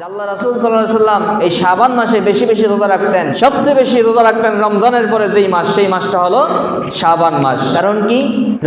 আল্লাহ রাসূল সাল্লাল্লাহু আলাইহি সাল্লাম এই শাবান মাসে বেশি বেশি রোজা রাখতেন। সবচেয়ে বেশি রোজা রাখতেন রমজানের পরে যেই মাস, সেই মাসটা হলো শাবান মাস। কারণ কি?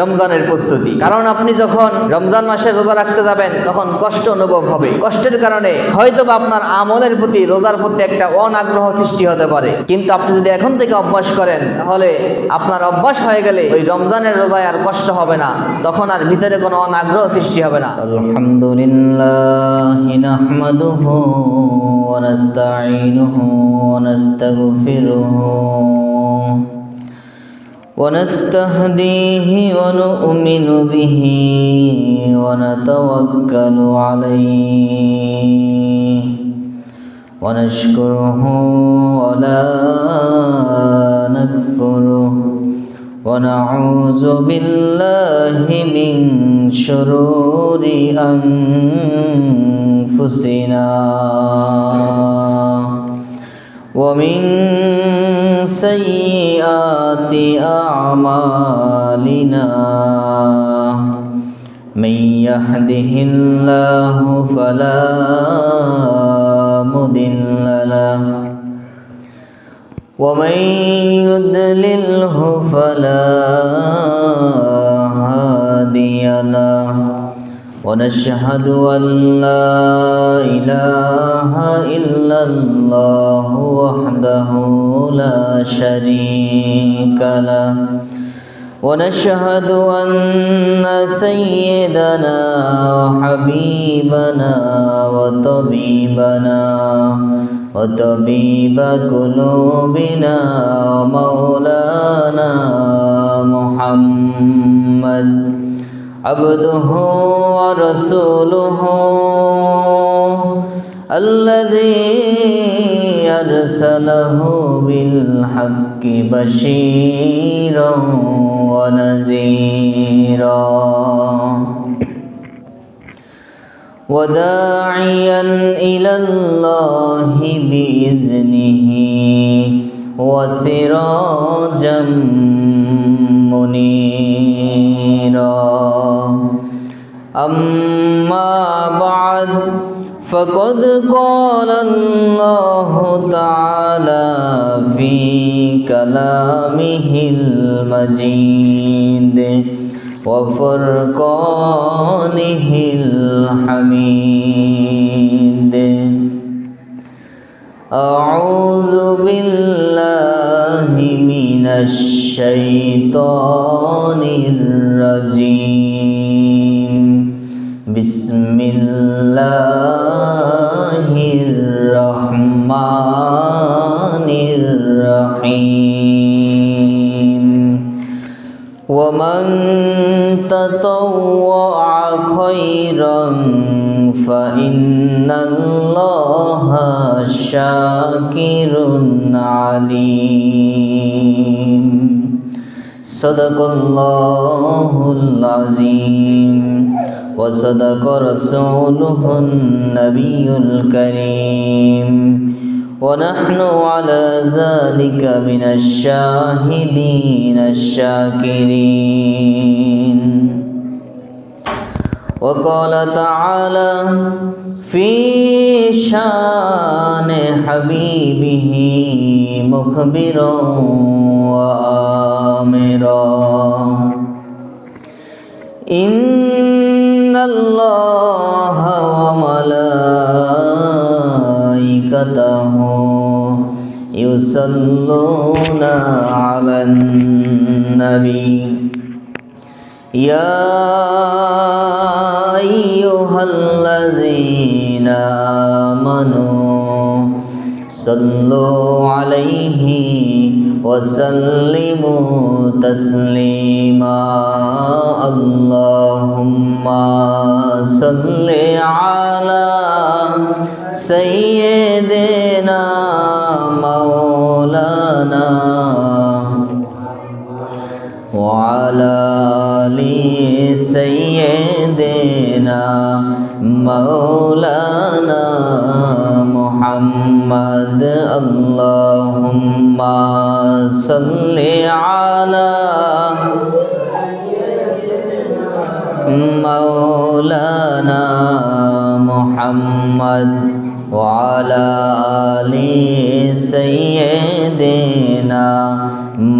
রমজানের প্রস্তুতি। কারণ আপনি যখন রমজান মাসে রোজা রাখতে যাবেন তখন কষ্ট অনুভব হবে। কষ্টের কারণে হয়তোবা আপনার আমলের প্রতি, রোজার প্রতি একটা অনাগ্রহ সৃষ্টি হতে পারে। কিন্তু আপনি যদি এখন থেকে অভ্যাস করেন, তাহলে আপনার অভ্যাস হয়ে গেলে ওই রমজানের রোজায় আর কষ্ট হবে না, তখন আর ভিতরে কোনো অনাগ্রহ সৃষ্টি হবে না। আলহামদুলিল্লাহ নাহমাদুহু ওয়া নাস্তাঈনুহু ওয়া নাস্তাগফিরুহু ওয়া নাস্তাহদিহি ওয়া নু'মিনু বিহি ওয়া নাতাওয়াক্কালু আলাইহি ওয়া নাশকুরুহু ওয়া লা নাকফুরুহু ওয়া নাউযু বিল্লাহি মিন শুরুরি আনফুসিনা ওয়া মিন সাইয়্যাতি আ'মালিনা মান ইয়াহদিহিল্লাহু ফালা মুদিল্লা লাহু ومن يضلله فلا هادي له ونشهد أن لا إله إلا الله وحده لا شريك له ونشهد أن سيدنا وحبيبنا وطبيب قلوبنا ومولانا محمد عبده ورسوله الذي أرسله بالحق بشيرا ونذيرا وداعيا إلى الله بإذنه وسراجا منيرا أما بعد فقد قال الله تعالى في كلامه المجيد وفرقانه الحميد أعوذ بالله من الشيطان الرجيم بسم الله الرحمن الرحيم ومن تطوع خيرا فإن الله شاكر عليم صدق الله العظيم وصدق رسوله النبي الكريم ونحن على ذلك من الشاهدين الشاكرين وقال تعالى في شان حبيبه مخبرا وآمرا إن الله وملائكته يصلون على النبي يا أيها الذين آمنوا صلوا عليه وسلموا تسليما اللهم صل على سيدنا مولانا وعلى آل سيدنا مولانا محمد اللهم صل على مولانا محمد وعلى آل سيدنا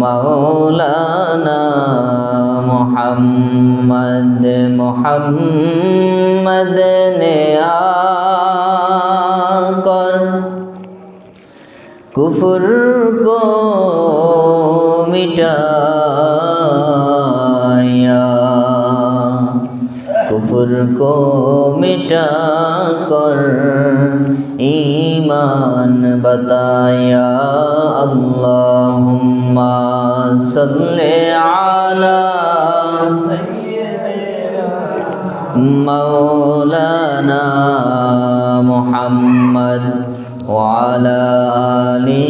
مولانا محمد ने आकर कुफ्र को मिटाया, कुफ्र को मिटा कर ईमान बताया। अल्लाहुम्मा सल्ले अला मौलाना मुहम्मद वअला आलि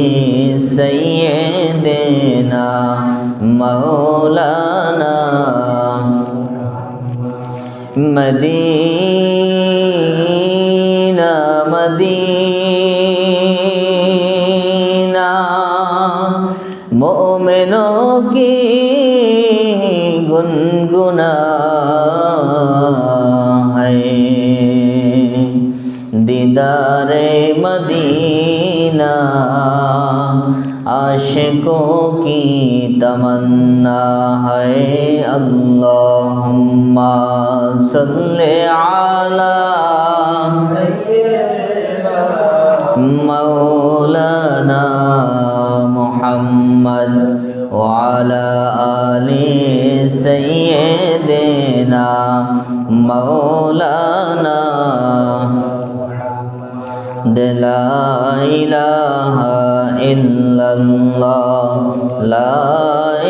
सय्यिदिना मौलाना। मदीना मदीना मोमिनों की गुनगुना है, दीदारे मदीना आशिकों की तमन्ना है। अल्लाहुम्मा सल्ले अला मौलाना मुहम्मद वअला आलि सय्यिदिना मौलाना। ला इलाहा इल्लल्लाह, ला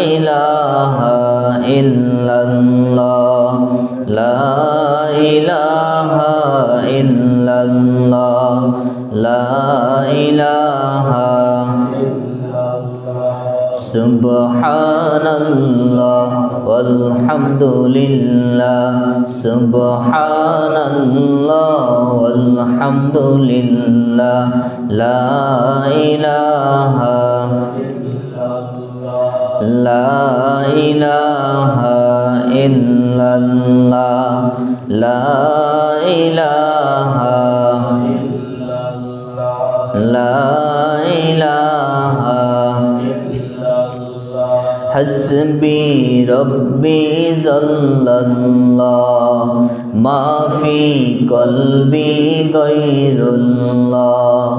इलाहा इल्लल्लाह, ला इलाहा इल्लल्लाह, ला इलाहा। सुब्हानल्लाह वल्हम्दुलिल्लाह, सुब्हानल्लाह वल्हम्दुलिल्लाह, ला इलाहा ला इलाहा इल्लल्लाह, ला इलाहा ला इलाहा। हस्बी रब्बी जल्लल्लाह, माफी कल्बी गैरुल्लाह।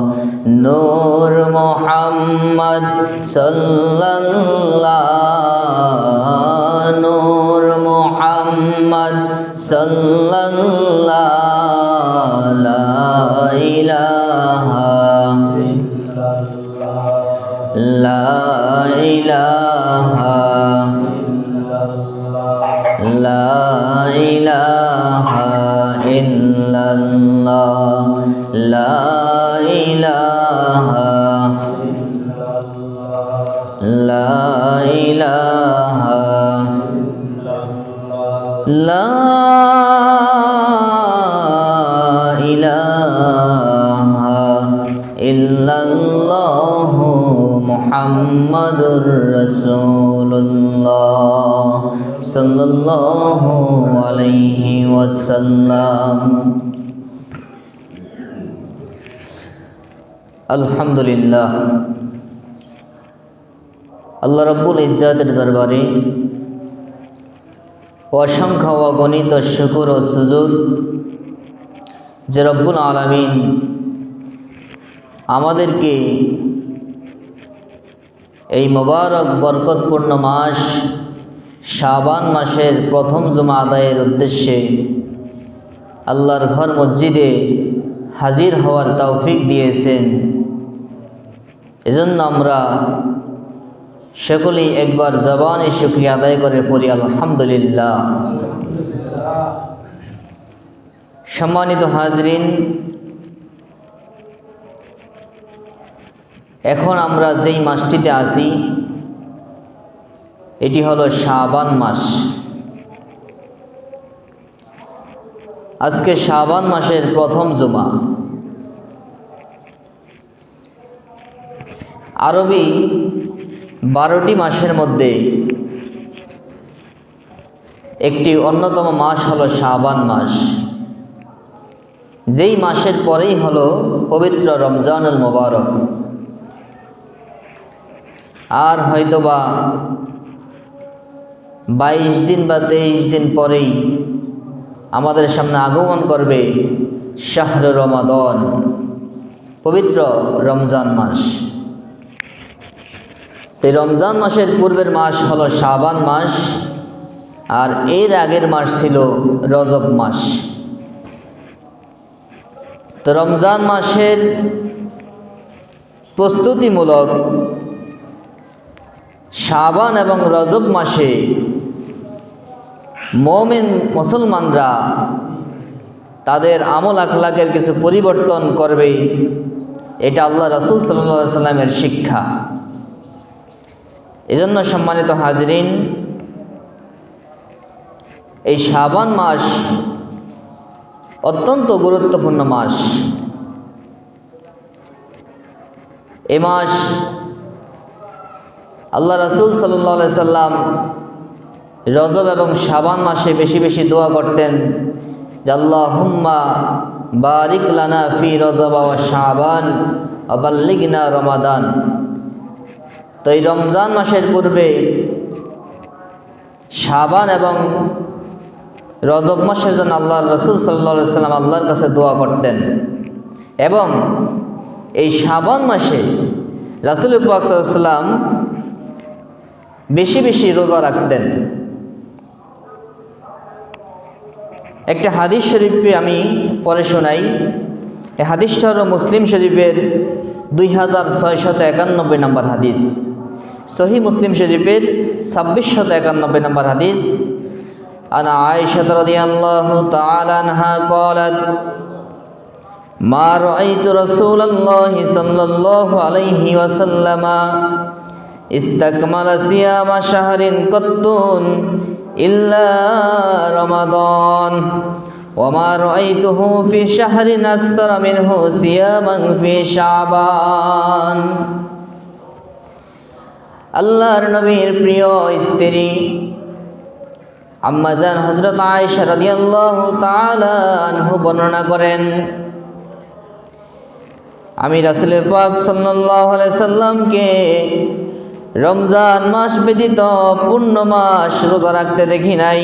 नूर मोहम्मद सल्लल्लाह, नूर मोहम्मद सल्लल्लाह, ला इलाहा ला इलाहा ला इलाहा इल्लल्लाह, ला इलाहा ला इलाहा ला इलाहा इल्लल्लाह मुहम्मदुर रसूलुल्लाह सल्लल्लाहु अलैहि वसल्लम। আলহামদুলিল্লাহ, আল্লাহ রাব্বুল ইজ্জাতের দরবারে অসংখ্য অগণিত শুকর ও সুজুদ যে রব্বুল আলামিন আমাদেরকে এই মোবারক বরকতপূর্ণ মাস শাবান মাসের প্রথম জুমা আদায়ের উদ্দেশ্যে আল্লাহর ঘর মসজিদে হাজির হওয়ার তৌফিক দিয়েছেন। এজন্য আমরা সকলেই একবার জবানে শুকরিয়া আদায় করে পড়ি আলহামদুলিল্লাহ। সম্মানিত হাজরিন, এখন আমরা যেই মাসটিতে আছি এটি হলো শাবান মাস। আজকে শাবান মাসের প্রথম জুমা। আরবি 12টি মাসের মধ্যে একটি অন্যতম মাস হলো শাবান মাস, যেই মাসের পরেই হলো পবিত্র রমজানুল মুবারক। আর হয়তোবা 22 দিন বা 23 দিন পরেই আমাদের সামনে আগমন করবে শাহরু রমাদান, পবিত্র রমজান মাস। এই রমজান মাসের পূর্বের মাস হলো শাবান মাস, আর এর আগের মাস ছিল রজব মাস। তো রমজান মাসের প্রস্তুতিমূলক শাবান এবং রজব মাসে মুমিন মুসলমানরা তাদের আমল আখলাকের কিছু পরিবর্তন করবে, এটা আল্লাহ রাসূল সাল্লাল্লাহু আলাইহি সাল্লামের শিক্ষা। এজন্য সম্মানিত হাজরিন, এই শাবান মাস অত্যন্ত গুরুত্বপূর্ণ মাস। এই মাস আল্লাহ রাসূল সাল্লাল্লাহু আলাইহি সাল্লাম রজব এবং শাবান মাসে বেশি বেশি দোয়া করতেন যে আল্লাহুম্মা বারিক লানা ফি রজব ওয়া শাবান ওয়া বাল্লিগনা রমাদান। তো এই রমজান মাসের পূর্বে শাবান এবং রজব মাসের জন্য আল্লাহ রাসূল সাল্লাল্লাহু আলাইহি সাল্লাম আল্লাহর কাছে দোয়া করতেন, এবং এই শাবান মাসে রাসূল পাক সাল্লাল্লাহু আলাইহি সাল্লাম বেশি বেশি রোজা রাখতেন। একটা হাদিস শরীফে আমি পড়ে শোনাই। এই হাদিসটা হলো মুসলিম শরীফের 2691 নম্বর হাদিস, সহিহ মুসলিম শরীফের 2691 নম্বর হাদিস। আনা আয়েশা রাদিয়াল্লাহু তাআলা আনহা قالت ما رأيت رسول الله صلى الله عليه وسلم استكمل صيام شهر قط إلا رمضان وما رأيته في شهر أكثر منه صياما في شعبان। আল্লাহর নবীর প্রিয় স্ত্রী আম্মা জান হযরত আয়েশা রাদিয়াল্লাহু তাআলা আনহা বর্ণনা করেন, আমি রাসূল পাক সাল্লাল্লাহু আলাইহি সাল্লামকে রমজান মাস ব্যতীত পূর্ণ মাস রোজা রাখতে দেখি নাই,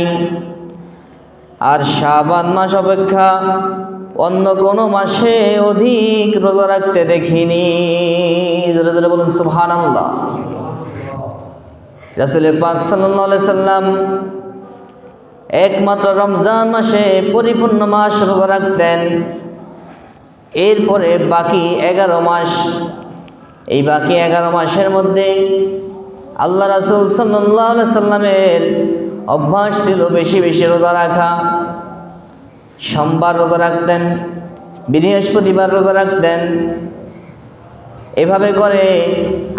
আর শাবান মাস অপেক্ষা অন্য কোনো মাসে অধিক রোজা রাখতে দেখিনি। জোরে জোরে বলুন সুবহানাল্লাহ। রাসূল পাক সাল্লাল্লাহু আলাইহি সাল্লাম একমাত্র রমজান মাসে পরিপূর্ণ মাস রোজা রাখতেন। এরপরে বাকি 11 মাস, এই বাকি 11 মাসের মধ্যে আল্লাহ রাসূল সাল্লাল্লাহু আলাইহি সাল্লামের অভ্যাস ছিল বেশি বেশি রোজা রাখা। সোমবার রোজা রাখতেন, বৃহস্পতিবার রোজা রাখতেন। এভাবে করে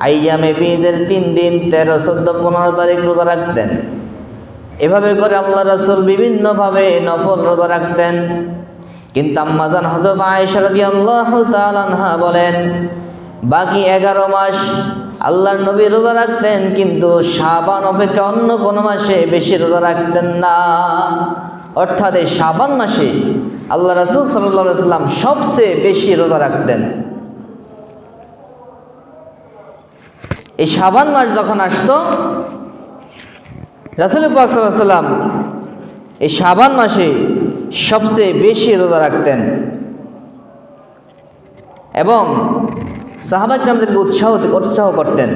আইয়ামে বীজের 3 দিন 13, 14, 15 তারিখ রোজা রাখতেন। এভাবে করে আল্লাহ রাসূল বিভিন্নভাবে নফল রোজা রাখতেন। কিন্তু আম্মা জান হযরত আয়েশা রাদিয়াল্লাহু তাআলা আনহা বলেন, বাকি 11 মাস আল্লাহর নবী রোজা রাখতেন, কিন্তু শাবান অপেক্ষা অন্য কোনো মাসে বেশি রোজা রাখতেন না। অর্থাৎ এই শাবান মাসে আল্লাহ রাসূল সাল্লাল্লাহু আলাইহি সাল্লাম সবচেয়ে বেশি রোজা রাখতেন। এই শাবান মাস যখন আসতো, রাসূল পাক সাল্লাল্লাহু আলাইহি সাল্লাম এই শাবান মাসে সবচেয়ে বেশি রোজা রাখতেন, এবং সাহাবা কিরামদেরকে উৎসাহ করতেন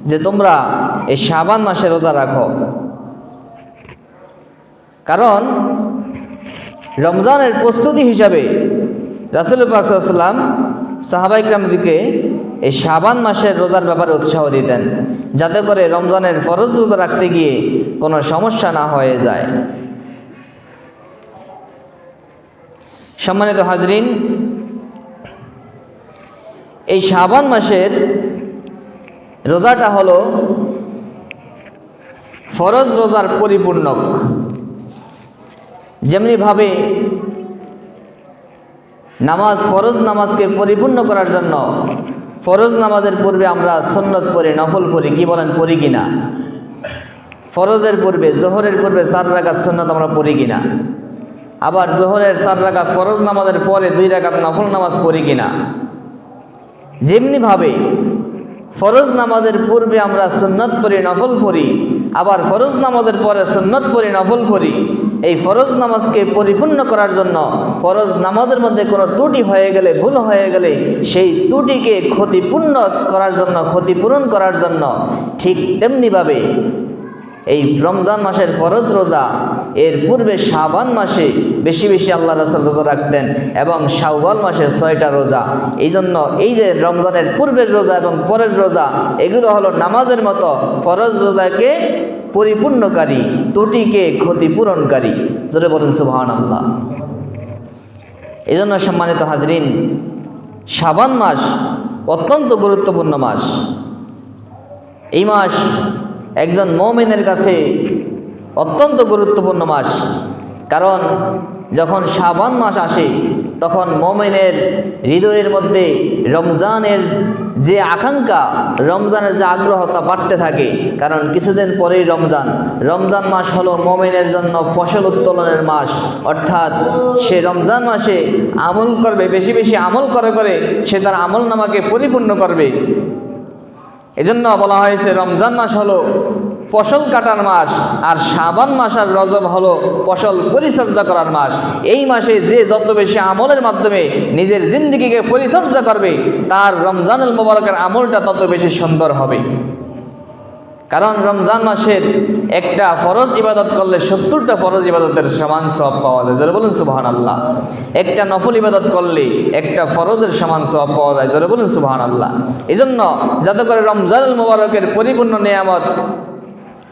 যে তোমরা এই শাবান মাসে রোজা রাখো। কারণ রমজানের প্রস্তুতি হিসাবে রাসূল পাক সাল্লাল্লাহু আলাইহি সাল্লাম সাহাবা কিরামদেরকে এই শাবান মাসের রোজার ব্যাপারে উৎসাহ দিতেন, যাতে করে রমজানের ফরজ রোজা রাখতে গিয়ে কোনো সমস্যা না হয়ে যায়। সম্মানিত হাজরিন, এই শাবান মাসের রোজাটা হলো ফরজ রোজার পরিপূর্ণক। যেমনিভাবে ফরজ নামাজকে পরিপূর্ণ করার জন্য ফরজ নামাজের পূর্বে আমরা সুন্নত পড়ি, নফল পড়ি, কি বলেন, পড়ি কিনা? ফরজের পূর্বে, জোহরের পূর্বে 4 রাকাত সুন্নত আমরা পড়ি কিনা? আবার জোহরের 4 রাকাত ফরজ নামাজের পরে 2 রাকাত নফল নামাজ পড়ি কিনা? যেমনিভাবে ফরজ নামাজের পূর্বে আমরা সুন্নত পড়ি, নফল পড়ি, আবার ফরজ নামাজের পরে সুন্নত পড়ি, নফল পড়ি, এই ফরজ নামাজকে পরিপূর্ণ করার জন্য, ফরজ নামাজের মধ্যে কোনো ত্রুটি হয়ে গেলে, ভুল হয়ে গেলে সেই ত্রুটিকে ক্ষতিপূর্ণ করার জন্য, ক্ষতিপূরণ করার জন্য ঠিক তেমনিভাবে এই রমজান মাসের ফরজ রোজা এর পূর্বে শাবান মাসে বেশি বেশি আল্লাহ রাসূল রোজা রাখতেন এবং শাওয়াল মাসে 6টা রোজা। এই জন্য এই যে রমজানের পূর্বের রোজা এবং পরের রোজা, এগুলো হলো নামাজের মতো ফরজ রোজাকে পরিপূর্ণকারী, ত্রুটিকে ক্ষতিপূরণকারী। জোরে বলুন সুবহানাল্লাহ। এই জন্য সম্মানিত হাজরিন, শাবান মাস অত্যন্ত গুরুত্বপূর্ণ মাস। এই মাস একজন মুমিনের কাছে অত্যন্ত গুরুত্বপূর্ণ মাস, কারণ যখন শাবান মাস আসে তখন মুমিনের হৃদয়ের মধ্যে রমজানের যে আকাঙ্ক্ষা, রমজানের যে আগ্রহতা বাড়তে থাকে। কারণ কিছুদিন পরেই রমজান মাস হলো মুমিনের জন্য ফসল উত্তোলনের মাস, অর্থাৎ সে রমজান মাসে আমল করবে, বেশি বেশি আমল করে সে তার আমল নামাকে পরিপূর্ণ করবে। এজন্য বলা হয়েছে রমজান মাস হলো ফসল কাটার মাস, আর শাবান মাস আর রজব হলো ফসল পরিচর্যা করার মাস। এই মাসে যে যত বেশি আমলের মাধ্যমে নিজের জিন্দেগিকে পরিচর্যা করবে, তার রমজানুল মুবারকের আমলটা তত বেশি সুন্দর হবে। কারণ রমজান মাসের একটা ফরজ ইবাদত করলে 70টা ফরজ ইবাদতের সমান সওয়াব পাওয়া যায়। যারা বলুন সুবহানাল্লাহ। একটা নফল ইবাদত করলে একটা ফরজের সমান সওয়াব পাওয়া যায়। যারা বলুন সুবহানাল্লাহ। এজন্য যাতে করে রমজানুল মুবারকের পরিপূর্ণ নিয়ামত,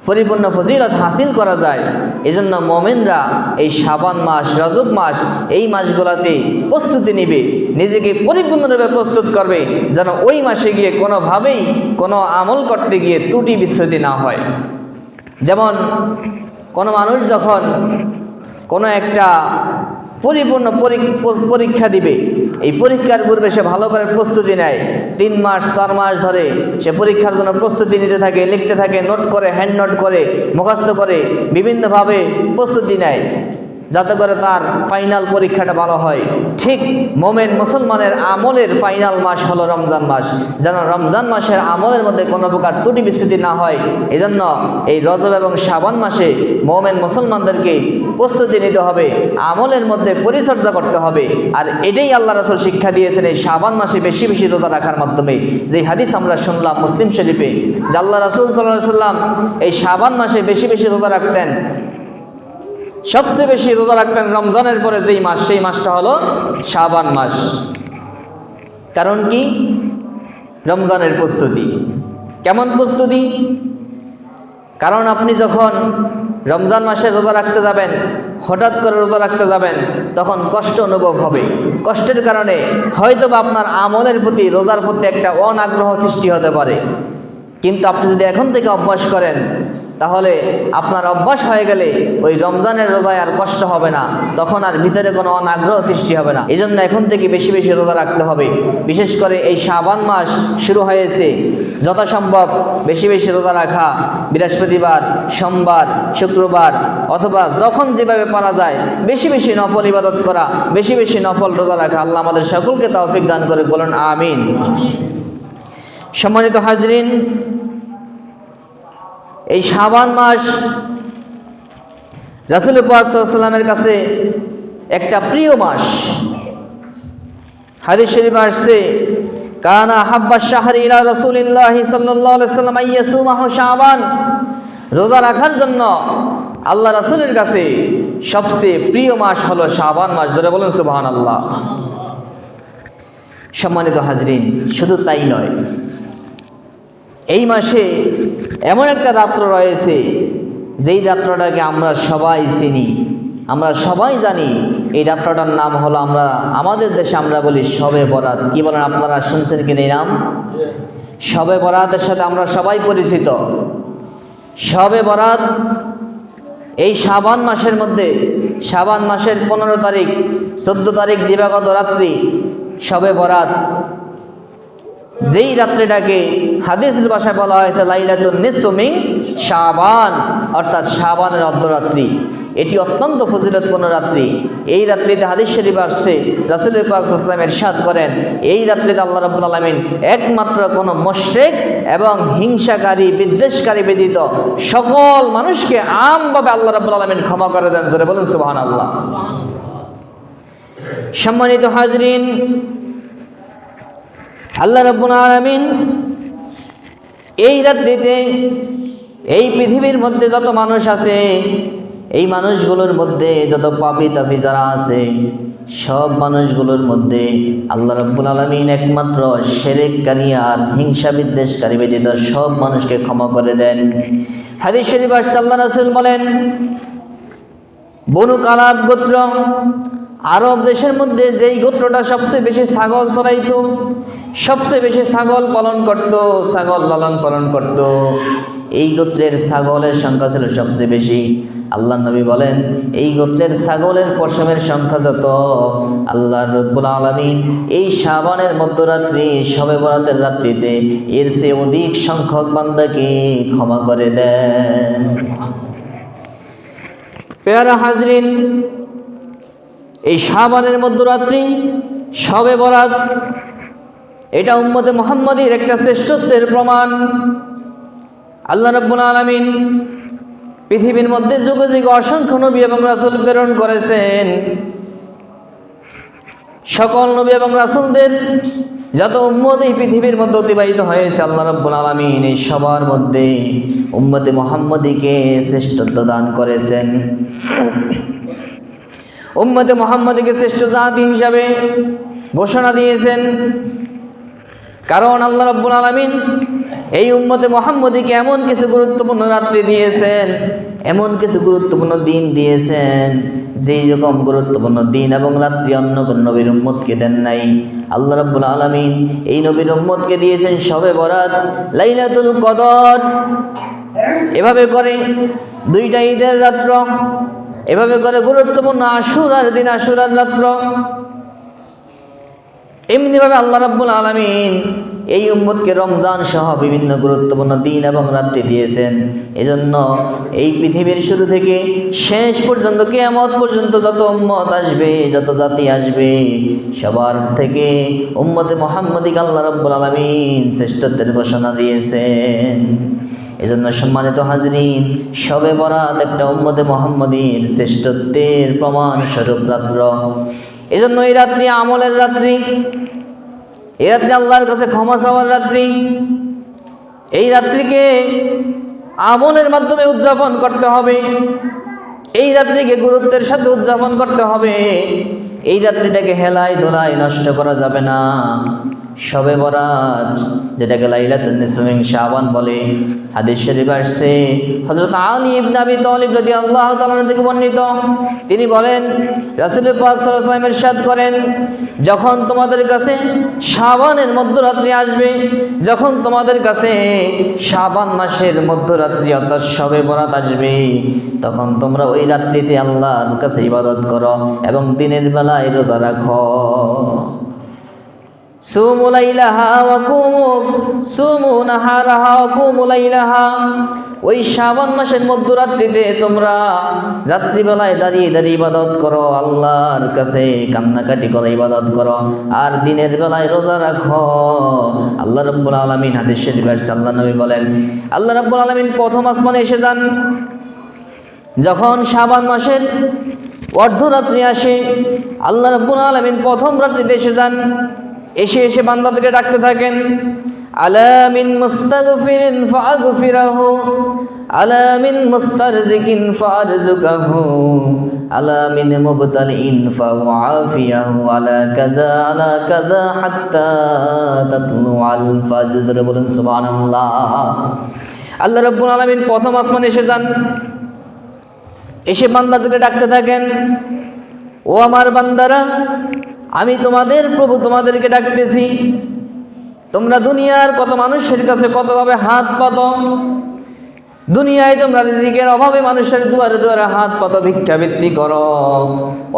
পরিপূর্ণ ফজিলত হাসিল করা যায়, এজন্য মুমিনরা এই শাবান মাস, রজব মাস, এই মাসগুলোতে প্রস্তুতি নেবে, নিজেকে পরিপূর্ণরূপে প্রস্তুত করবে, যেন ওই মাসে গিয়ে কোনোভাবেই কোনো আমল করতে গিয়ে ত্রুটি বিচ্যুতি না হয়। যেমন কোনো মানুষ যখন কোনো একটা পরিপূর্ণ পরীক্ষা দিবে, এই পরীক্ষার পূর্বে সে ভালো করে প্রস্তুতি নেয়, 3 মাস 4 মাস ধরে সে পরীক্ষার জন্য প্রস্তুতি নিতে থাকে, লিখতে থাকে, নোট করে, হ্যান্ড নোট করে, মুখস্থ করে, বিভিন্নভাবে প্রস্তুতি নেয় যাতে করে তার ফাইনাল পরীক্ষাটা ভালো হয়। ঠিক মোমেন মুসলমানের আমলের ফাইনাল মাস হলো রমজান মাস, যেন রমজান মাসের আমলের মধ্যে কোনো প্রকার ত্রুটি বিচ্যুতি না হয়। এজন্য এই রজব এবং শাবান মাসে মোমেন মুসলমানদেরকে প্রস্তুতি নিতে হবে, আমলের মধ্যে পরিচর্যা করতে হবে। আর এটাই আল্লাহ রাসূল শিক্ষা দিয়েছেন এই শাবান মাসে বেশি বেশি রোজা রাখার মাধ্যমে। যে হাদিস আমরা শুনলাম মুসলিম শরীফে, যে আল্লাহ রাসূল সাল্লাল্লাহু আলাইহি সাল্লাম এই শাবান মাসে বেশি বেশি রোজা রাখতেন। সবচেয়ে বেশি রোজা রাখতেন রমজানের পরে যেই মাস, সেই মাসটা হলো শাবান মাস। কারণ কি? রমজানের প্রস্তুতি। কেমন প্রস্তুতি? কারণ আপনি যখন রমজান মাসে রোজা রাখতে যাবেন, হঠাৎ করে রোজা রাখতে যাবেন, তখন কষ্ট অনুভব হবে। কষ্টের কারণে হয়তোবা আপনার আমলের প্রতি, রোজার প্রতি একটা অনাগ্রহ সৃষ্টি হতে পারে। কিন্তু আপনি যদি এখন থেকে অভ্যাস করেন, তাহলে আপনার অভ্যাস হয়ে গেলে ওই রমজানের রোজায় আর কষ্ট হবে না, তখন আর ভিতরে কোনো অনাগ্রহ সৃষ্টি হবে না। এই জন্য এখন থেকে বেশি বেশি রোজা রাখতে হবে। বিশেষ করে এই শাবান মাস শুরু হয়েছে, যথাসম্ভব বেশি বেশি রোজা রাখা, বৃহস্পতিবার, সোমবার, শুক্রবার, অথবা যখন যেভাবে পারা যায় বেশি বেশি নফল ইবাদত করা, বেশি বেশি নফল রোজা রাখা। আল্লাহ আমাদের সকলকে তৌফিক দান করে, বলুন আমিন। সম্মানিত হাজরিন, এই শাবান মাস রাসূল পাক সাল্লাল্লাহু আলাইহি ওয়াসাল্লামের কাছে একটা প্রিয় মাস। হাদিস শরীফে আসছে, কানা হাব্বাশ শাহরি ইলা রাসূলিল্লাহি সাল্লাল্লাহু আলাইহি ওয়াসাল্লাম আইয়াসুমাহু শাবান। রোজা রাখার জন্য আল্লাহ রাসূলের কাছে সবচেয়ে প্রিয় মাস হলো শাবান মাস। জোরে বলুন সুবহানাল্লাহ। সম্মানিত হাজরিন, শুধু তাই নয়, এই মাসে এমন একটা রাত্র রয়েছে যেই রাত্রটাকে আমরা সবাই চিনি, আমরা সবাই জানি। এই রাত্রটার নাম হলো, আমরা আমাদের দেশে আমরা বলি শবে বরাত। কি বলেন আপনারা? শুনছেন কিনা এই নাম? শবে বরাতের সাথে আমরা সবাই পরিচিত। শবে বরাত এই শাবান মাসের মধ্যে, শাবান মাসের 15 তারিখ, 14 তারিখ দিবাগত রাত্রি শবে বরাত। যেই রাত্রিটাকে হাদিসের ভাষায় বলা হয়েছে লাইলাতুন নিসফু মিন শাবান, অর্থাৎ শাবানের অর্ধরাত্রি। এটি অত্যন্ত ফজিলতপূর্ণ রাত্রি। এই রাত্রিতে হাদিস শরীফ আসছে, রাসূল পাক সাল্লাল্লাহু আলাইহি ওয়াসাল্লাম ইরশাদ করেন, এই রাত্রিতে আল্লাহ রাব্বুল আলামিন একমাত্র কোনো মুশরিক এবং হিংসাকারী বিদ্বেষকারী ব্যতীত সকল মানুষকে আমভাবে আল্লাহ রাব্বুল আলামিন ক্ষমা করে দেন। জোরে বলুন সুবহানাল্লাহ। সম্মানিত হাজরিন, আল্লাহ রাব্বুল আলামিন এই রাত্রিতে এই পৃথিবীর মধ্যে যত মানুষ আছে, এই মানুষগুলোর মধ্যে যত পাপী তাপী যারা আছে, সব মানুষগুলোর মধ্যে আল্লাহ রাব্বুল আলামিন একমাত্র শিরককারী আর হিংসা বিদ্বেষকারী ব্যতীত সব মানুষকে ক্ষমা করে দেন। হাদিস শরীফ আসছে, আল্লাহ রাসূল বলেন, বনু কালাব গোত্র, আরব দেশের মধ্যে যেই গোত্রটা সবচেয়ে বেশি ছাগল চড়াইতো, সবচেয়ে বেশি ছাগল পালন করত, ছাগল লালন পালন করত, এই গোত্রের ছাগলের সংখ্যা ছিল সবচেয়ে বেশি। আল্লাহ নবী বলেন, এই গোত্রের ছাগলের পশমের সংখ্যা যত, আল্লাহ রাব্বুল আলামিন এই শাবানের মধ্যরাত্রি শবে বরাতের রাত্রিতে এর চেয়ে অধিক সংখ্যক বান্দাকে ক্ষমা করে দেন। প্যারা হাজরিন, এই শাবানের মধ্যরাত্রি শবে বরাত, এটা উম্মতে মুহাম্মাদীর একটা শ্রেষ্ঠত্বের প্রমাণ। আল্লাহ রাব্বুল আলামিন পৃথিবীর মধ্যে যুগে যুগে অসংখ্য নবী এবং রাসূল প্রেরণ করেছেন। সকল নবী এবং রাসূলদের যত উম্মত এই পৃথিবীর মধ্যে অতিবাহিত হয়েছে, আল্লাহ রাব্বুল আলামিন এই সবার মধ্যে উম্মতে মুহাম্মাদীকে শ্রেষ্ঠত্ব দান করেছেন। উম্মতে মুহাম্মাদীকে শ্রেষ্ঠ জাতি হিসাবে ঘোষণা দিয়েছেন। কারণ আল্লাহ রাব্বুল আলামিন এই উম্মতে মুহাম্মাদীকে এমন কিছু গুরুত্বপূর্ণ রাত্রি দিয়েছেন, এমন কিছু গুরুত্বপূর্ণ দিন দিয়েছেন, যেই রকম গুরুত্বপূর্ণ দিন এবং রাত্রি অন্য কোন নবীর উম্মতকে দেন নাই। আল্লাহ রাব্বুল আলামিন এই নবীর উম্মতকে দিয়েছেন শবে বরাত, লাইলাতুল কদর। এভাবে করে দুইটা ঈদের রাত্র, এভাবে করে গুরুত্বপূর্ণ আশুরার দিন, আশুরার রাত্র। এমনিভাবে আল্লাহ রাব্বুল আলামিন এই উম্মতকে রমজান সহ বিভিন্ন গুরুত্বপূর্ণ দিন এবং রাত্রি দিয়েছেন। এজন্য এই পৃথিবীর শুরু থেকে শেষ পর্যন্ত কিয়ামত পর্যন্ত যত উম্মত আসবে, যত জাতি আসবে, সবার থেকে উম্মতে মুহাম্মাদীকে আল্লাহ রাব্বুল আলামিন শ্রেষ্ঠত্বের ঘোষণা দিয়েছেন। এজন্য সম্মানিত হাজরিন, শবে বরাত একটা উম্মতে মুহাম্মাদীর শ্রেষ্ঠত্বের প্রমাণ স্বরূপ রাত্র। এজন্য এই রাত্রি আমলের রাত্রি, এই রাত্রি আল্লাহর কাছে ক্ষমা চাওয়ার রাত্রি। এই রাত্রিকে আমলের মাধ্যমে উদযাপন করতে হবে, এই রাত্রিকে গুরুত্বের সাথে উদযাপন করতে হবে। এই রাত্রিটাকে হেলায় দোলায় নষ্ট করা যাবে না। শবে বরাত, যেটাকে লাইলাতুন নিসফু মিন শাবান বলে, হাদিস শরীফ আসছে, হযরত আলী ইবনে আবি তালিব রাদিয়াল্লাহু তাআলা থেকে বর্ণিত, তিনি বলেন, রাসূল পাক সাল্লাল্লাহু আলাইহি ওয়াসাল্লাম ইরশাদ করেন, যখন তোমাদের কাছে শাবানের মধ্যরাত্রি আসবে, যখন তোমাদের কাছে শাবান মাসের মধ্যরাত্রি অর্থাৎ শবে বরাত আসবে, তখন তোমরা ওই রাত্রিতে আল্লাহর কাছে ইবাদত করো এবং দিনের বেলায় রোজা রাখো। সুমু লাইলাহা ওয়া কুমু সুমু নাহারাহা ওয়া কুমু লাইলাহা। ওই শাবান মাসের মধ্যরাত্রিতে তোমরা রাত্রিবেলায় দাঁড়িয়ে দাঁড়িয়ে ইবাদত করো, আল্লাহর কাছে কান্নাকাটি করে ইবাদত করো, আর দিনের বেলায় রোজা রাখো। আল্লাহ রাব্বুল আলামিন হাদিস শরীফে আল্লাহ নবী বলেন, আল্লাহ রাব্বুল আলামিন প্রথম আসমানে এসে যান। যখন শাবান মাসের অর্ধরাত্রি আসে, আল্লাহ রাব্বুল আলামিন প্রথম রাত্রিতে এসে যান। এসে এসে বান্দাদেরকে ডাকতে থাকেন, আলা মিন মুস্তাগফিরিন ফাগফিরাহু, আলা মিন মুস্তারজিকিন ফারজুকাহু, আলা মিন মুবতালিন ফাআফিয়াহু, আলা কাযা হাত্তা তাতলুআল ফাজর। বলুন সুবহানাল্লাহ। আল্লাহ রাব্বুল আলামিন প্রথম আসমানে এসে যান, এসে বান্দাদেরকে ডাকতে থাকেন, ও আমার বান্দারা, আমি তোমাদের প্রভু তোমাদেরকে ডাকতেছি। তোমরা দুনিয়ার কত মানুষের কাছে কতভাবে হাত পাতো, দুনিয়ায় তোমরা রিজিকের অভাবে মানুষের দুয়ারে দুয়ারে হাত পাতো, ভিক্ষাবৃত্তি করো,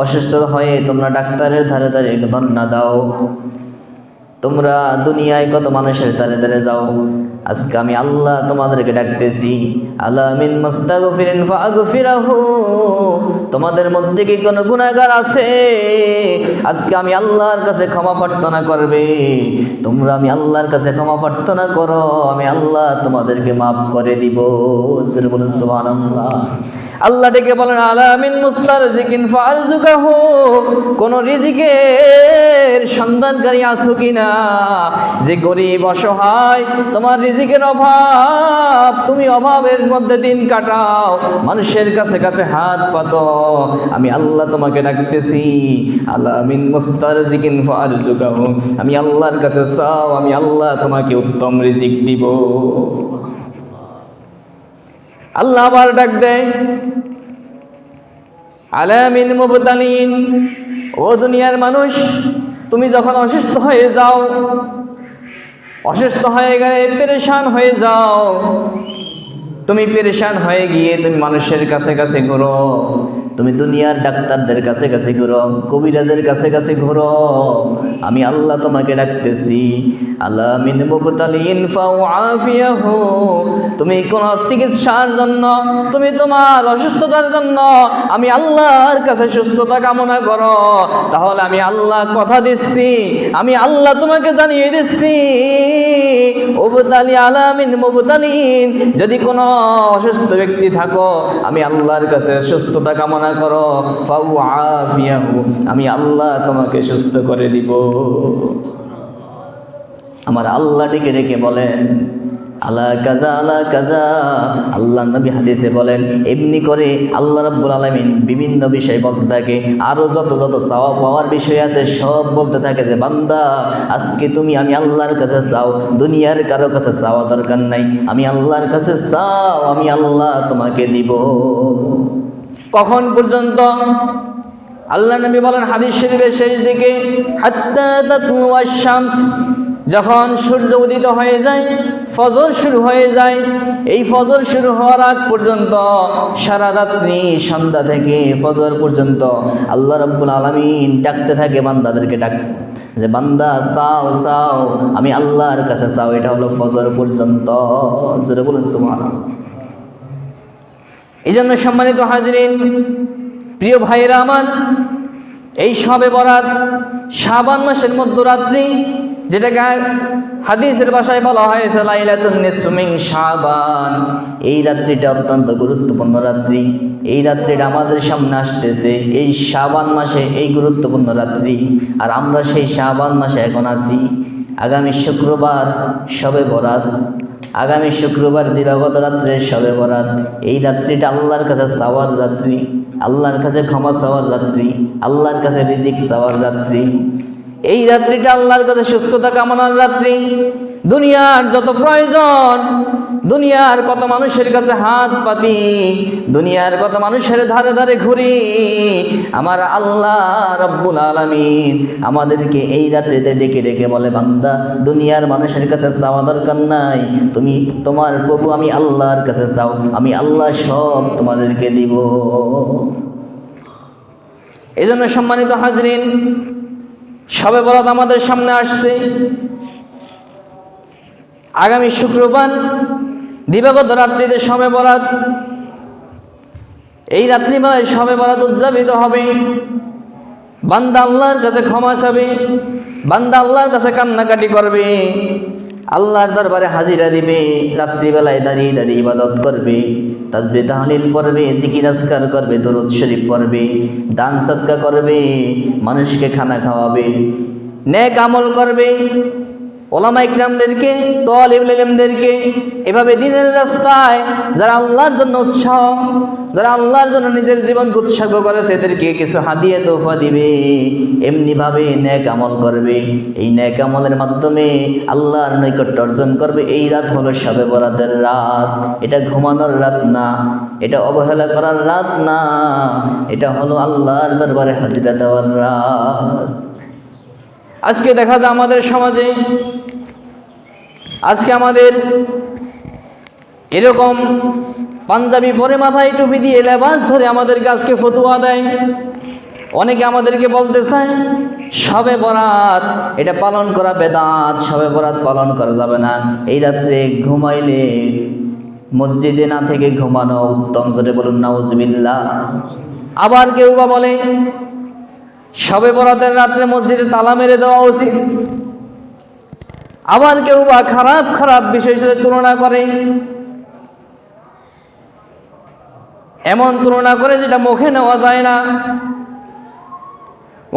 অসুস্থ হয়ে তোমরা ডাক্তারের ধারে ধারে ধন্না দাও। তোমরা দুনিয়ায় কত মানুষের দ্বারে দ্বারে যাও, আজকে আমি আল্লাহ তোমাদেরকে ডাকতেছি, আলা মিন মুস্তাগফিরিন ফাগফিরাহু, তোমাদের মধ্যে কি কোনো গুনাহগার আছে? আজকে আমি আল্লাহর কাছে ক্ষমা প্রার্থনা করবে, তোমরা আমি আল্লাহর কাছে ক্ষমা প্রার্থনা করো, আমি আল্লাহ তোমাদেরকে মাফ করে দিব। জোরে বলুন সুবহানাল্লাহ। আল্লাহ ডেকে বলেন, আলা মিন মুস্তারজিকিন ফারজুকাহু, কোন রিজিকের সন্ধানকারী আছো কিনা, যে গরিব অসহায়, তোমার রিজিকের অভাব, তুমি অভাবের মধ্যে দিন কাটাও, মানুষের কাছে কাছে হাত পাতো, আমি আল্লাহ তোমাকে ডাকতেছি, আলা মিন মুস্তারজিকিন ফারজুকাহু, আমি আল্লাহর কাছে চাও, আমি আল্লাহ তোমাকে উত্তম রিজিক দিব। আল্লাহ আবার ডাক দেয়, আলা মিন মুবতালিন, ও দুনিয়ার মানুষ, তুমি যখন অসুস্থ হয়ে যাও, অসুস্থ হয়ে গেলে পেরেশান হয়ে যাও, তুমি পেরেশান হয়ে গিয়ে তুমি মানুষের কাছে কাছে ঘুরো, তুমি দুনিয়ার ডাক্তারদের কাছে কাছে ঘুরো, কবিরাজের কাছে কাছে ঘুরো, আমি আল্লাহ তোমাকে ডাকতেছি, আলা মিন মুবতালিন ফাউআফিয়াহু, তুমি কোন চিকিৎসার জন্য, তুমি তোমার অসুস্থতার জন্য আমি আল্লাহর কাছে সুস্থতা কামনা করো, তাহলে আমি আল্লাহ কথা দিচ্ছি, আমি আল্লাহ তোমাকে জানিয়ে দিচ্ছি, উবতালি আলা মিন মুবতালিন, যদি কোনো অসুস্থ ব্যক্তি থাকো, আমি আল্লাহর কাছে সুস্থতা কামনা করো, ফাউআফিয়াহু, আমি আল্লাহ তোমাকে সুস্থ করে দিব। আমার আল্লাহ ডেকে ডেকে বলেন, আলা কাজা আলা কাজা, আল্লাহ নবী হাদিসে বলেন, এমনি করে আল্লাহ রাব্বুল আলামিন বিভিন্ন বিষয় বলতে থাকে, আরো যত যত সওয়াব পাওয়ার বিষয় আছে সব বলতে থাকে যে বান্দা আজকে তুমি আমি আল্লাহর কাছে চাও, দুনিয়ার কারো কাছে চাওয়া দরকার নাই, আমি আল্লাহর কাছে চাও, আমি আল্লাহ তোমাকে দিব। কখন পর্যন্ত? আল্লাহ নবী বলেন হাদিস শরীফের শেষ দিকে, হাত্তা তাতলুয়াশ শামস, যখন সূর্য উদিত হয়ে যায়, ফজর শুরু হয়ে যায়, এই ফজর শুরু হওয়ার আগ পর্যন্ত সারা রাত্রি সন্ধ্যা থেকে ফজর পর্যন্ত আল্লাহ রাব্বুল আলামিন ডাকতে থাকে বান্দাদেরকে, ডাক যে বান্দা চাও চাও, আমি আল্লাহর কাছে চাও, এটা হলো ফজর পর্যন্ত। জোরে বলুন সুবহানাল্লাহ। এই জন্য সম্মানিত হাজরিন, প্রিয় ভাইরা আমার, এই শবে বরাত, শাবান মাসের মধ্যরাত্রি, যেটাকে হাদিসের ভাষায় বলা হয়েছে লাইলাতুন নিসফু মিন শাবান, এই রাত্রিটা অত্যন্ত গুরুত্বপূর্ণ রাত্রি। এই রাত্রিটা আমাদের সামনে আসতেছে এই শাবান মাসে, এই গুরুত্বপূর্ণ রাত্রি, আর আমরা সেই শাবান মাসে এখন আছি। আগামী শুক্রবার শবে বরাত, আগামী শুক্রবার দিবাগত রাত্রে শবে বরাত, এই রাত্রিটা আল্লাহর কাছে চাওয়ার রাত্রি, আল্লাহর কাছে ক্ষমা চাওয়ার রাত্রি, আল্লাহর কাছে রিজিক চাওয়ার রাত্রি। এই রাত্রিটা আল্লাহর কাছে সুস্থতা কামনার রাত্রি। দুনিয়ার যত প্রয়োজন, দুনিয়ার কত মানুষের কাছে হাত পাতি, দুনিয়ার কত মানুষের ধারে ধারে ঘুরি, আমার আল্লাহ রাব্বুল আলামিন আমাদেরকে এই রাত্রিতে ডেকে ডেকে বলে, বান্দা দুনিয়ার মানুষের কাছে চাওয়া দরকার নাই, তুমি তোমার প্রভু আমি আল্লাহর কাছে চাও, আমি আল্লাহ সব তোমাদেরকে দিব। এই জন্য সম্মানিত হাজরিন, শবে বরাত আমাদের সামনে আসছে। আগামী শুক্রবার দিবাগত রাত্রিতে শবে বরাত, এই রাত্রিবেলায় শবে বরাত উদযাপিত হবে। বান্দা আল্লাহর কাছে ক্ষমা চাবে, বান্দা আল্লাহর কাছে কান্নাকাটি করবে, আল্লাহর দরবারে হাজিরা দিবে, রাত্রিবেলায় দাঁড়িয়ে দাঁড়িয়ে ইবাদত করবে, তাসবিহ তাহলিল পড়বে, জিকির আজকার করবে, দরুদ শরীফ পড়বে, দান সদকা করবে, মানুষকে খানা খাওয়াবে, নেক আমল করবে, ওলামা ইকরামদেরকে, তালিবুল ইলমদেরকে, এভাবে দ্বীনের রাস্তায় যারা আল্লাহর জন্য উৎসাহ, যারা আল্লাহর জন্য নিজের জীবনকে উৎসর্গ করেছে, এদেরকে কিছু হাদিয়া তোহফা দিবে, এমনিভাবে নেক আমল করবে। এই নেক আমলের মাধ্যমে আল্লাহর নৈকট্য অর্জন করবে। এই রাত হলো শবে বরাতের রাত। এটা ঘুমানোর রাত না, এটা অবহেলা করার রাত না, এটা হলো আল্লাহর দরবারে হাজিরা দেওয়ার রাত। আজকে দেখা যায় আমাদের সমাজে, আজকে আমাদের এরকম পাঞ্জাবি পরে মাথায় টুপি দিয়ে লেবাস ধরে আমাদেরকে আজকে ফতুয়া দেয়, অনেকে আমাদেরকে বলতে চায় শবে বরাত এটা পালন করা বেদাত, শবে বরাত পালন করা যাবে না, এই রাত্রে ঘুমাইলে মসজিদে না থেকে ঘুমানো উত্তম। জোরে বলুন নাউজুবিল্লাহ। আবার কেউ বা বলে শবে বরাতের রাত্রে মসজিদে তালা মেরে দেওয়া উচিত। আবার কেউ বা খারাপ খারাপ বিষয়ের সাথে তুলনা করে, এমন তুলনা করে যেটা মুখে নেওয়া যায় না।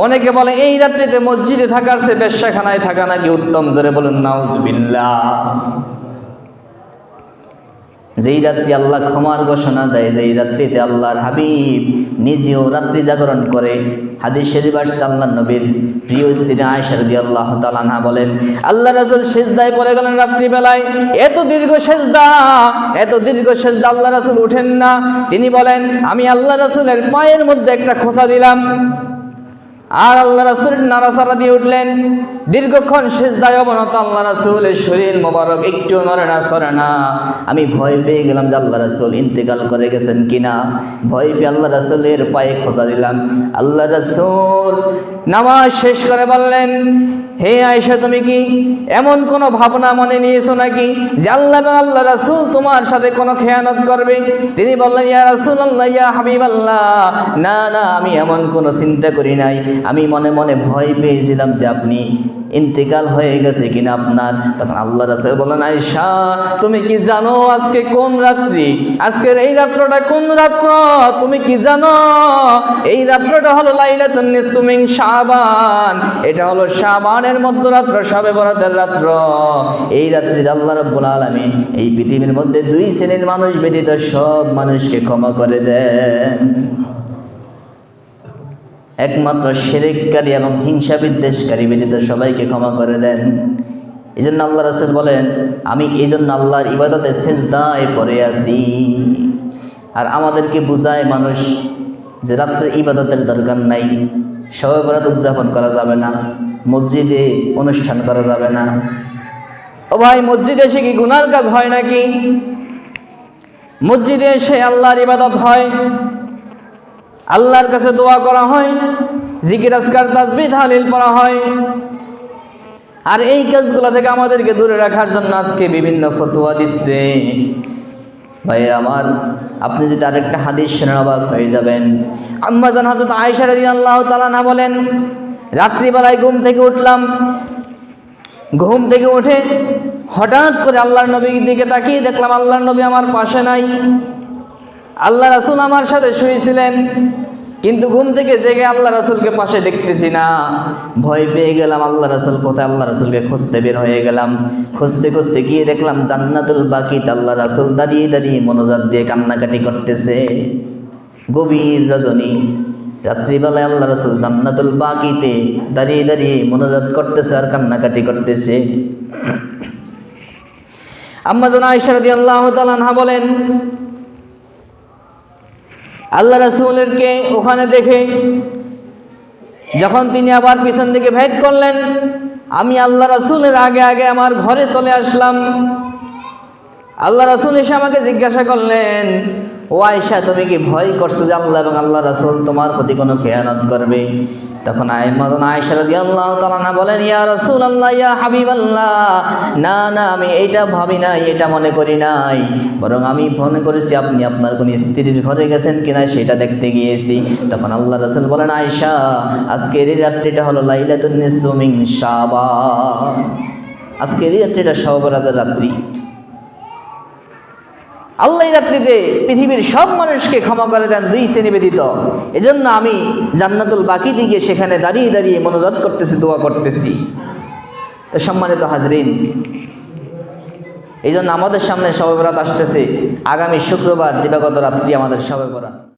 অনেকে বলে এই রাত্রিতে মসজিদে থাকার চেয়ে বেশ্যাখানায় থাকা নাকি উত্তম। জোরে বলুন নাউজুবিল্লাহ। যেই রাত্রি আল্লাহ ক্ষমার ঘোষণা দেয়, যেই রাত্রিতে আল্লাহর হাবিব নিজেও রাত্রি জাগরণ করে। হাদিস শরীফ আসছে, আল্লাহর নবীর প্রিয় স্ত্রী আয়েশা রাদিয়াল্লাহু তাআলা আনহা বলেন, আল্লাহ রাসূল সিজদায় পড়ে গেলেন রাত্রি বেলায়। এত দীর্ঘ সিজদা আল্লাহ রাসূল উঠেন না। তিনি বলেন, আমি আল্লাহ রাসূলের পায়ের মধ্যে একটা খোঁচা দিলাম, আর আল্লাহ রাসূল নাড়াচাড়া দিয়ে উঠলেন। দীর্ঘক্ষণ সিজদায় অবনত আল্লাহ রাসূলের শরীর মোবারক একটু নড়ে না সরে না। আমি ভয় পেয়ে গেলাম যে আল্লাহ রাসূল ইন্তেকাল করে গেছেন কিনা। ভয় পেয়ে আল্লাহ রাসূলের পায়ে খোঁচা দিলাম। আল্লাহ রাসূল নামাজ শেষ করে বললেন, হে আয়েশা, তুমি কি এমন কোনো ভাবনা মনে নিয়েছো নাকি যে আল্লাহ এবং আল্লাহ রাসূল তোমার সাথে কোনো খেয়ানত করবে? তিনি বললেন, ইয়া রাসূলুল্লাহ, ইয়া হাবিবাল্লাহ, না না, আমি এমন কোনো চিন্তা করি নাই। আমি মনে মনে ভয় পেয়েছিলাম যে আপনি ইন্তেকাল হয়ে গেছে কিনা আপনার। তখন আল্লাহ রাসূল বললেন, আয়েশা, তুমি কি জানো আজকে কোন রাত্রি? আজকের এই রাত্রটা কোন রাত্র তুমি কি জানো? এই রাত্রটা হলো লাইলাতুন নিসফু মিন শাবান। এটা হলো শাবানের মধ্যরাত্র, শবে বরাতের রাত্র। এই রাত্রিতে আল্লাহ রাব্বুল আলামিন এই পৃথিবীর মধ্যে দুই শ্রেণীর মানুষ ব্যতীত সব মানুষকে ক্ষমা করে দেন। একমাত্র শিরককারী এবং হিংসা বিদ্বেষকারী ব্যতীত সবাইকে ক্ষমা করে দেন। এই জন্য আল্লাহ রাসূল বলেন, আমি এই জন্য আল্লাহর ইবাদতে সিজদায় পড়ে আছি। আর আমাদেরকে বুঝায় মানুষ যে রাত্রে ইবাদতের দরকার নাই, শবে বরাত উদযাপন করা যাবে না, মসজিদে অনুষ্ঠান করা যাবে না। ও ভাই, মসজিদে এসে কি গুনার কাজ হয় নাকি? মসজিদে এসে আল্লাহর ইবাদত হয়, আল্লাহর কাছে দোয়া করা হয়, জিকির আজকার তাসবিহ তাহলিল পড়া হয়। আর এই কাজগুলো থেকে আমাদেরকে দূরে রাখার জন্য আজকে বিভিন্ন ফতোয়া দিচ্ছে। ভাই আমার, আপনি যদি আরেকটা হাদিস শুনে অবাক হয়ে যাবেন। আম্মা জান হযরত আয়েশা রাদিয়াল্লাহু তাআলা আনহা বলেন, রাত্রিবেলায় ঘুম থেকে উঠলাম, ঘুম থেকে উঠে হঠাৎ করে আল্লাহর নবীর দিকে তাকিয়ে দেখলাম আল্লাহর নবী আমার পাশে নাই। আল্লাহ রাসূল আমার সাথে শুয়েছিলেন, কিন্তু ঘুম থেকে জেগে আল্লাহ রাসূলকে পাশে দেখতেছি না। ভয় পেয়ে গেলাম, আল্লাহ রাসূল কোথায়? আল্লাহ রাসূলকে খুঁজতে বের হয়ে গেলাম। খুঁজতে খুঁজতে গিয়ে দেখলাম জান্নাতুল বাকিতে আল্লাহ রাসূল দাঁড়িয়ে দাঁড়িয়ে মোনাজাত দিয়ে কান্নাকাটি করতেছে। গভীর রজনী, রাত্রিবেলায় আল্লাহ রাসূল জান্নাতুল বাকিতে দাঁড়িয়ে দাঁড়িয়ে মোনাজাত করতেছে আর কান্নাকাটি করতেছে। আম্মা জান আয়েশা রাদিয়াল্লাহু তাআলা আনহা বলেন, আল্লাহ রাসূলকে ওখানে দেখে যখন তিনি আবার পিছন দিকে ভেট করলেন, আমি আল্লাহ রাসূলের আগে আগে আমার ঘরে চলে আসলাম। আল্লাহ রাসূল এসে আমাকে জিজ্ঞাসা করলেন, ও আয়েশা, তুমি কি ভয় করছো যে আল্লাহ এবং আল্লাহ রাসূল তোমার প্রতি কোনো খেয়ানত করবে? তখন আয়েশা রাদিয়াল্লাহু তাআলা আনহা বলেন, ইয়া রাসূলুল্লাহ, ইয়া হাবিবাল্লাহ, না না, আমি এইটা ভাবি নাই, এটা মনে করি নাই, বরং আমি মনে করেছি আপনি আপনার কোন স্ত্রীর ঘরে গেছেন কিনা সেটা দেখতে গিয়েছি। তখন আল্লাহ রাসূল বলেন, আয়েশা, আজকের এই রাত্রিটা হলো লাইলাতুন নিসফু মিন শাবান। আজকের এই রাত্রিটা শবে বরাতের রাত্রি। আল্লাহ এই রাত্রিতে পৃথিবীর সব মানুষকে ক্ষমা করে দেন, দুই শ্রেণী ব্যতীত। এজন্য আমি জান্নাতুল বাকিতে গিয়ে সেখানে দাঁড়িয়ে দাঁড়িয়ে মোনাজাত করতেছি, দোয়া করতেছি। সম্মানিত হাজরিন, এই জন্য আমাদের সামনে শবে বরাত আসতেছে। আগামী শুক্রবার দিবাগত রাত্রি আমাদের শবে বরাত।